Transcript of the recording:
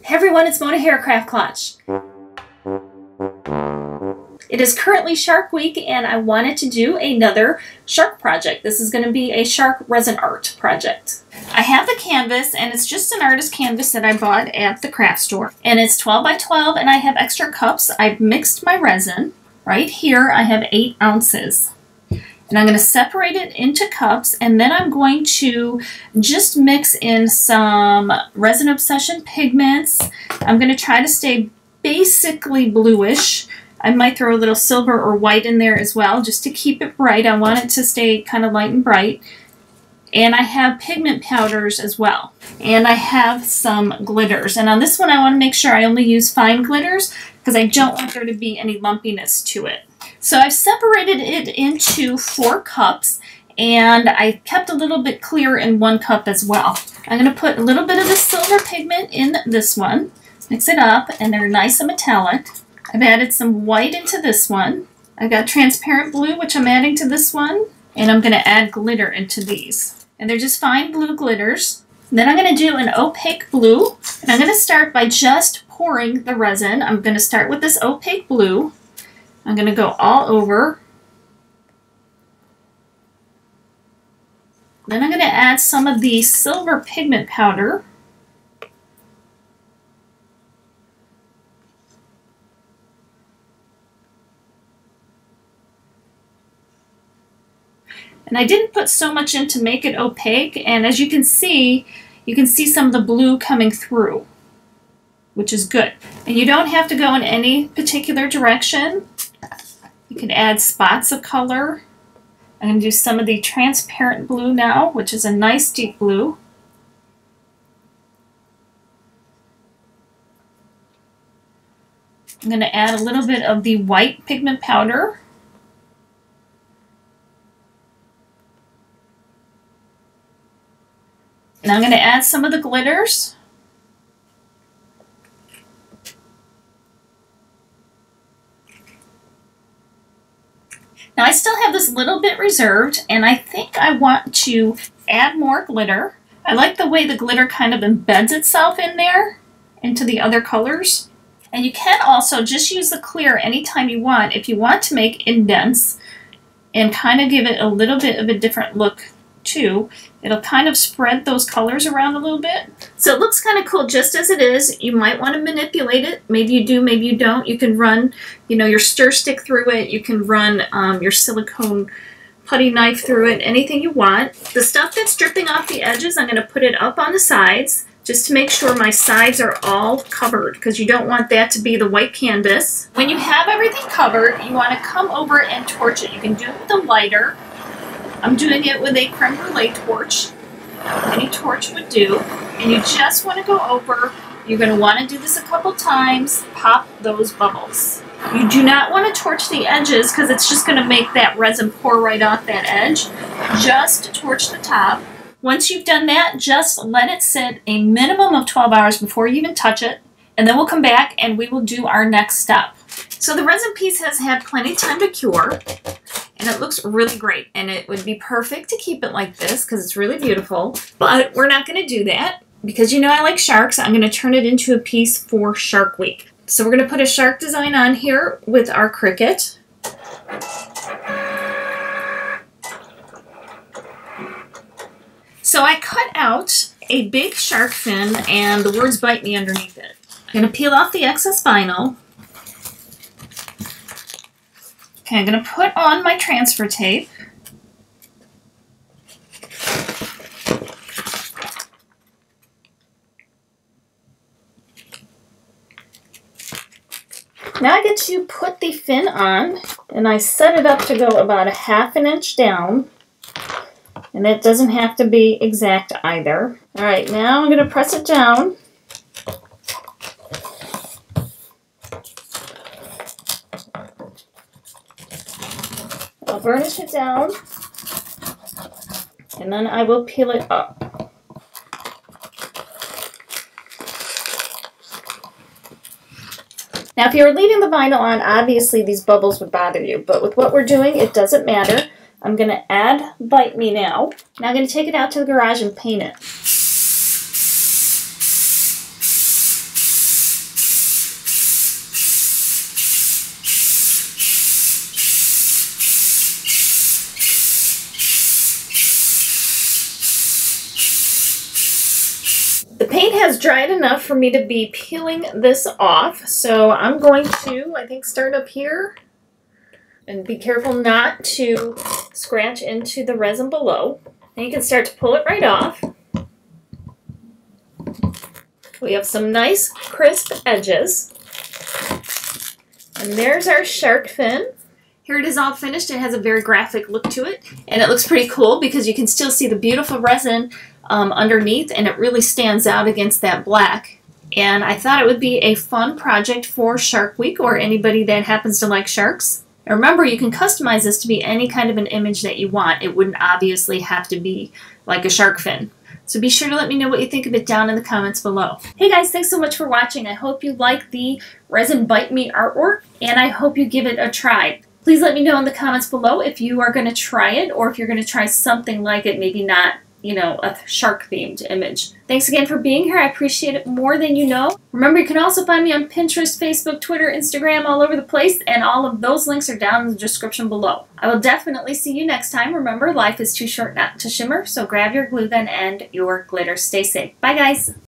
Hey everyone, it's Mona here at Craft Klatch. It is currently Shark Week and I wanted to do another shark project. This is going to be a shark resin art project. I have the canvas and it's just an artist canvas that I bought at the craft store. And it's 12 by 12 and I have extra cups. I've mixed my resin. Right here I have 8 ounces. And I'm going to separate it into cups and then I'm going to just mix in some Resin Obsession pigments. I'm going to try to stay basically bluish. I might throw a little silver or white in there as well just to keep it bright. I want it to stay kind of light and bright. And I have pigment powders as well. And I have some glitters. And on this one I want to make sure I only use fine glitters because I don't want there to be any lumpiness to it. So I've separated it into 4 cups and I kept a little bit clear in 1 cup as well. I'm going to put a little bit of the silver pigment in this one, mix it up, and they're nice and metallic. I've added some white into this one. I've got transparent blue, which I'm adding to this one, and I'm going to add glitter into these. And they're just fine blue glitters. And then I'm going to do an opaque blue, and I'm going to start by just pouring the resin. I'm going to start with this opaque blue. I'm going to go all over. Then I'm going to add some of the silver pigment powder. And I didn't put so much in to make it opaque, and as you can see some of the blue coming through, which is good. And you don't have to go in any particular direction. You can add spots of color. I'm going to do some of the transparent blue now, which is a nice deep blue. I'm going to add a little bit of the white pigment powder. And I'm going to add some of the glitters. Now I still have this little bit reserved and I think I want to add more glitter. I like the way the glitter kind of embeds itself in there into the other colors. And you can also just use the clear anytime you want if you want to make indents and kind of give it a little bit of a different look too. It'll kind of spread those colors around a little bit. So it looks kind of cool just as it is. You might want to manipulate it. Maybe you do, maybe you don't. You can run, your stir stick through it. You can run your silicone putty knife through it, anything you want. The stuff that's dripping off the edges, I'm going to put it up on the sides just to make sure my sides are all covered because you don't want that to be the white canvas. When you have everything covered, you want to come over and torch it. You can do it with a lighter. I'm doing it with a creme brulee torch. Any torch would do. And you just want to go over. You're going to want to do this a couple times. Pop those bubbles. You do not want to torch the edges because it's just going to make that resin pour right off that edge. Just torch the top. Once you've done that, just let it sit a minimum of 12 hours before you even touch it. And then we'll come back and we will do our next step. So the resin piece has had plenty of time to cure. And it looks really great, and it would be perfect to keep it like this because it's really beautiful. But we're not going to do that because I like sharks. I'm going to turn it into a piece for Shark Week. So we're going to put a shark design on here with our cricket. So I cut out a big shark fin and the words "bite me" underneath it. I'm going to peel off the excess vinyl. Okay, I'm going to put on my transfer tape. Now I get to put the fin on, and I set it up to go about a ½ inch down. And it doesn't have to be exact either. All right, now I'm going to press it down. I'll burnish it down, and then I will peel it up. Now if you were leaving the vinyl on, obviously these bubbles would bother you, but with what we're doing, it doesn't matter. I'm going to add Bite Me now. Now I'm going to take it out to the garage and paint it. The paint has dried enough for me to be peeling this off, so I'm going to, I think, start up here and be careful not to scratch into the resin below. And you can start to pull it right off. We have some nice crisp edges. And there's our shark fin. Here it is all finished. It has a very graphic look to it, and it looks pretty cool because you can still see the beautiful resin underneath, and it really stands out against that black. And I thought it would be a fun project for Shark Week or anybody that happens to like sharks. And remember, you can customize this to be any kind of an image that you want. It wouldn't obviously have to be like a shark fin. So be sure to let me know what you think of it down in the comments below. Hey guys, thanks so much for watching. I hope you like the Resin Bite Me artwork, and I hope you give it a try. Please let me know in the comments below if you are going to try it or if you're going to try something like it, maybe not, you know, a shark-themed image. Thanks again for being here. I appreciate it more than you know. Remember, you can also find me on Pinterest, Facebook, Twitter, Instagram, all over the place, and all of those links are down in the description below. I will definitely see you next time. Remember, life is too short not to shimmer, so grab your glue then and your glitter. Stay safe. Bye, guys.